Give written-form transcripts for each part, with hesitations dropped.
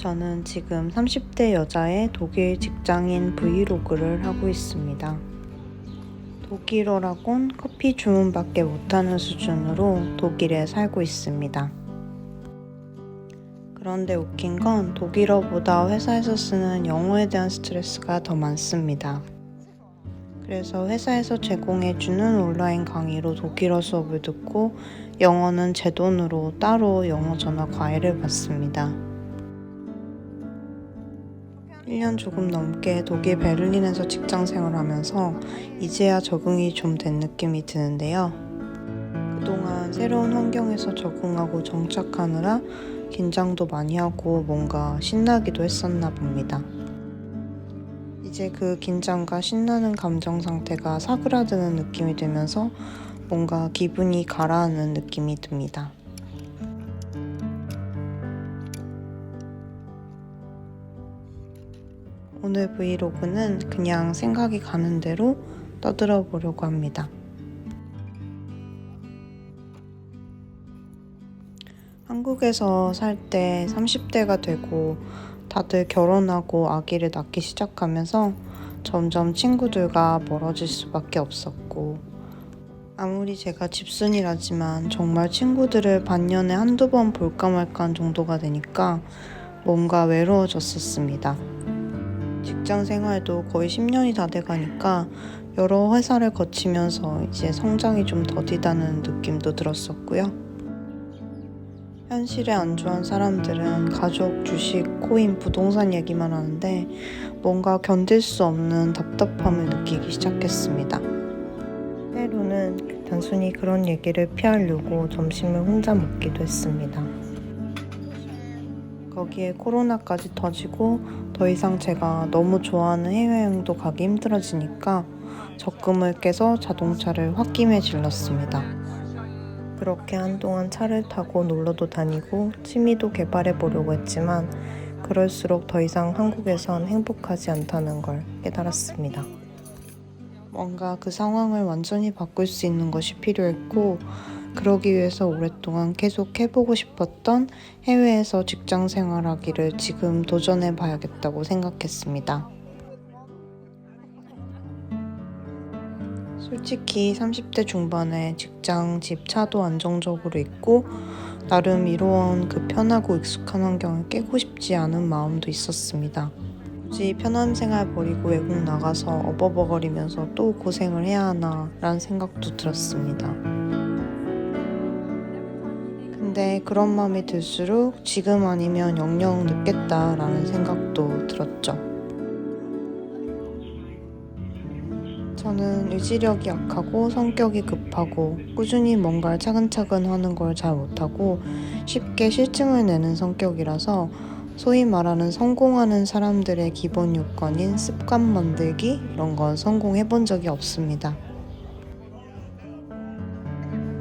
저는 지금 30대 여자의 독일 직장인 브이로그를 하고 있습니다. 독일어라곤 커피 주문밖에 못하는 수준으로 독일에 살고 있습니다. 그런데 웃긴 건 독일어보다 회사에서 쓰는 영어에 대한 스트레스가 더 많습니다. 그래서 회사에서 제공해주는 온라인 강의로 독일어 수업을 듣고 영어는 제 돈으로 따로 영어 전화 과외를 받습니다. 1년 조금 넘게 독일 베를린에서 직장 생활하면서 이제야 적응이 좀 된 느낌이 드는데요. 그동안 새로운 환경에서 적응하고 정착하느라 긴장도 많이 하고 뭔가 신나기도 했었나 봅니다. 이제 그 긴장과 신나는 감정 상태가 사그라드는 느낌이 들면서 뭔가 기분이 가라앉는 느낌이 듭니다. 오늘 브이로그는 그냥 생각이 가는 대로 떠들어 보려고 합니다. 한국에서 살 때 30대가 되고 다들 결혼하고 아기를 낳기 시작하면서 점점 친구들과 멀어질 수밖에 없었고, 아무리 제가 집순이라지만 정말 친구들을 반년에 한두 번 볼까 말까 한 정도가 되니까 뭔가 외로워졌었습니다. 직장 생활도 거의 10년이 다 돼가니까 여러 회사를 거치면서 이제 성장이 좀 더디다는 느낌도 들었었고요. 현실에 안주한 사람들은 가족, 주식, 코인, 부동산 얘기만 하는데 뭔가 견딜 수 없는 답답함을 느끼기 시작했습니다. 때로는 단순히 그런 얘기를 피하려고 점심을 혼자 먹기도 했습니다. 거기에 코로나까지 터지고 더 이상 제가 너무 좋아하는 해외여행도 가기 힘들어지니까 적금을 깨서 자동차를 홧김에 질렀습니다. 그렇게 한동안 차를 타고 놀러도 다니고 취미도 개발해 보려고 했지만 그럴수록 더 이상 한국에선 행복하지 않다는 걸 깨달았습니다. 뭔가 그 상황을 완전히 바꿀 수 있는 것이 필요했고, 그러기 위해서 오랫동안 계속 해보고 싶었던 해외에서 직장 생활하기를 지금 도전해 봐야겠다고 생각했습니다. 솔직히 30대 중반에 직장, 집, 차도 안정적으로 있고 나름 이루어온 그 편하고 익숙한 환경을 깨고 싶지 않은 마음도 있었습니다. 굳이 편한 생활 버리고 외국 나가서 어버버거리면서 또 고생을 해야 하나 라는 생각도 들었습니다. 근데 그런 마음이 들수록 지금 아니면 영영 늦겠다 라는 생각도 들었죠. 저는 의지력이 약하고 성격이 급하고 꾸준히 뭔가를 차근차근 하는 걸 잘 못하고 쉽게 실증을 내는 성격이라서 소위 말하는 성공하는 사람들의 기본 요건인 습관 만들기 이런 건 성공해 본 적이 없습니다.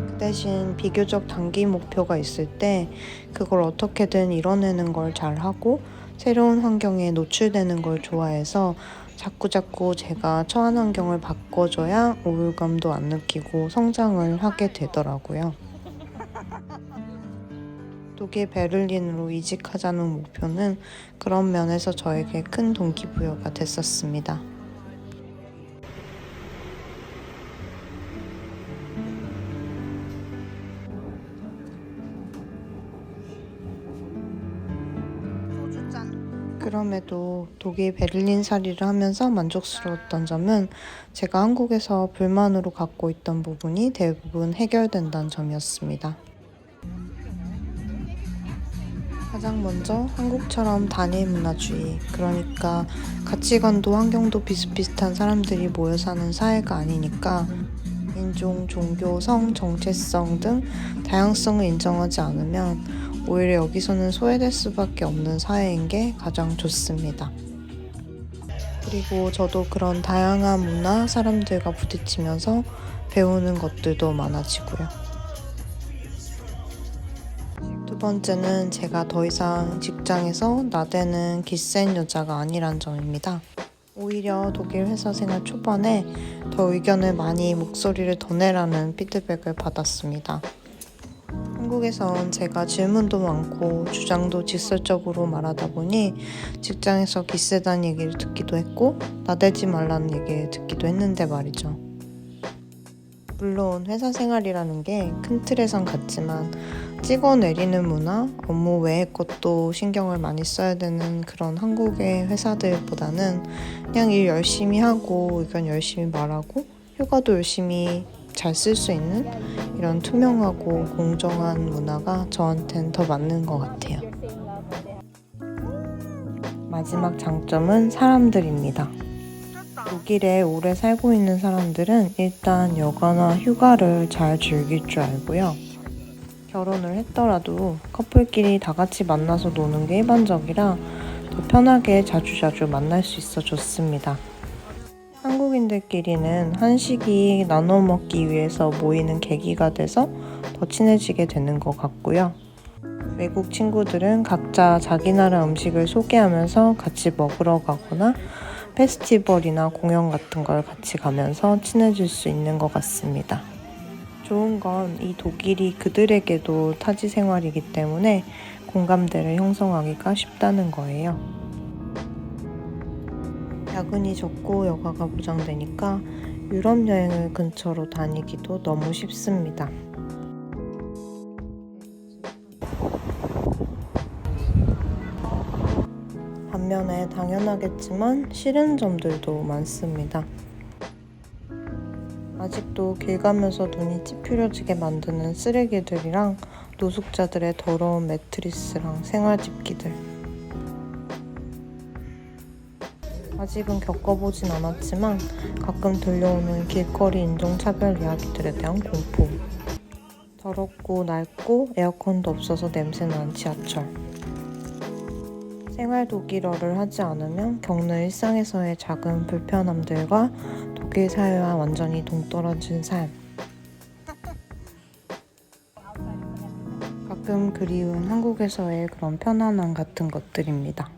그 대신 비교적 단기 목표가 있을 때 그걸 어떻게든 이뤄내는 걸 잘하고 새로운 환경에 노출되는 걸 좋아해서 자꾸자꾸 제가 처한 환경을 바꿔줘야 우울감도 안 느끼고 성장을 하게 되더라고요. 독일 베를린으로 이직하자는 목표는 그런 면에서 저에게 큰 동기부여가 됐었습니다. 그럼에도 독일 베를린살이를 하면서 만족스러웠던 점은 제가 한국에서 불만으로 갖고 있던 부분이 대부분 해결된다는 점이었습니다. 가장 먼저 한국처럼 단일 문화주의, 그러니까 가치관도 환경도 비슷비슷한 사람들이 모여 사는 사회가 아니니까 인종, 종교, 성, 정체성 등 다양성을 인정하지 않으면 오히려 여기서는 소외될 수밖에 없는 사회인 게 가장 좋습니다. 그리고 저도 그런 다양한 문화, 사람들과 부딪히면서 배우는 것들도 많아지고요. 두 번째는 제가 더 이상 직장에서 나대는 기센 여자가 아니란 점입니다. 오히려 독일 회사 생활 초반에 더 의견을 많이 목소리를 더 내라는 피드백을 받았습니다. 한국에선 제가 질문도 많고 주장도 직설적으로 말하다 보니 직장에서 기세다는 얘기를 듣기도 했고 나대지 말라는 얘기를 듣기도 했는데 말이죠. 물론 회사 생활이라는 게 큰 틀에선 같지만 찍어내리는 문화, 업무 외의 것도 신경을 많이 써야 되는 그런 한국의 회사들보다는 그냥 일 열심히 하고 의견 열심히 말하고 휴가도 열심히 잘 쓸 수 있는 이런 투명하고 공정한 문화가 저한텐 더 맞는 것 같아요. 마지막 장점은 사람들입니다. 독일에 오래 살고 있는 사람들은 일단 여가나 휴가를 잘 즐길 줄 알고요. 결혼을 했더라도 커플끼리 다 같이 만나서 노는 게 일반적이라 더 편하게 자주자주 만날 수 있어 좋습니다. 한국인들끼리는 한식이 나눠 먹기 위해서 모이는 계기가 돼서 더 친해지게 되는 것 같고요. 외국 친구들은 각자 자기 나라 음식을 소개하면서 같이 먹으러 가거나 페스티벌이나 공연 같은 걸 같이 가면서 친해질 수 있는 것 같습니다. 좋은 건 이 독일이 그들에게도 타지 생활이기 때문에 공감대를 형성하기가 쉽다는 거예요. 야근이 적고 여가가 보장되니까 유럽 여행을 근처로 다니기도 너무 쉽습니다. 반면에 당연하겠지만 싫은 점들도 많습니다. 아직도 길 가면서 눈이 찌푸려지게 만드는 쓰레기들이랑 노숙자들의 더러운 매트리스랑 생활집기들. 아직은 겪어보진 않았지만 가끔 들려오는 길거리 인종차별 이야기들에 대한 공포. 더럽고 낡고 에어컨도 없어서 냄새나는 지하철. 생활 독일어를 하지 않으면 겪는 일상에서의 작은 불편함들과 독일 사회와 완전히 동떨어진 삶. 가끔 그리운 한국에서의 그런 편안함 같은 것들입니다.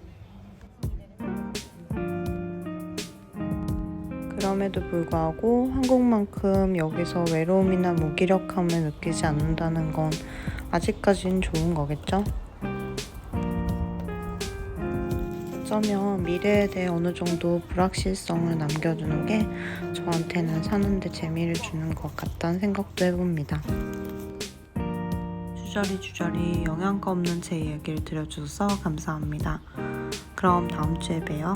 그럼에도 불구하고 한국만큼 여기서 외로움이나 무기력함을 느끼지 않는다는 건 아직까진 좋은 거겠죠? 어쩌면 미래에 대해 어느 정도 불확실성을 남겨두는 게 저한테는 사는데 재미를 주는 것 같다는 생각도 해봅니다. 주저리 영양가 없는 제 이야기를 들려주셔서 감사합니다. 그럼 다음 주에 봬요.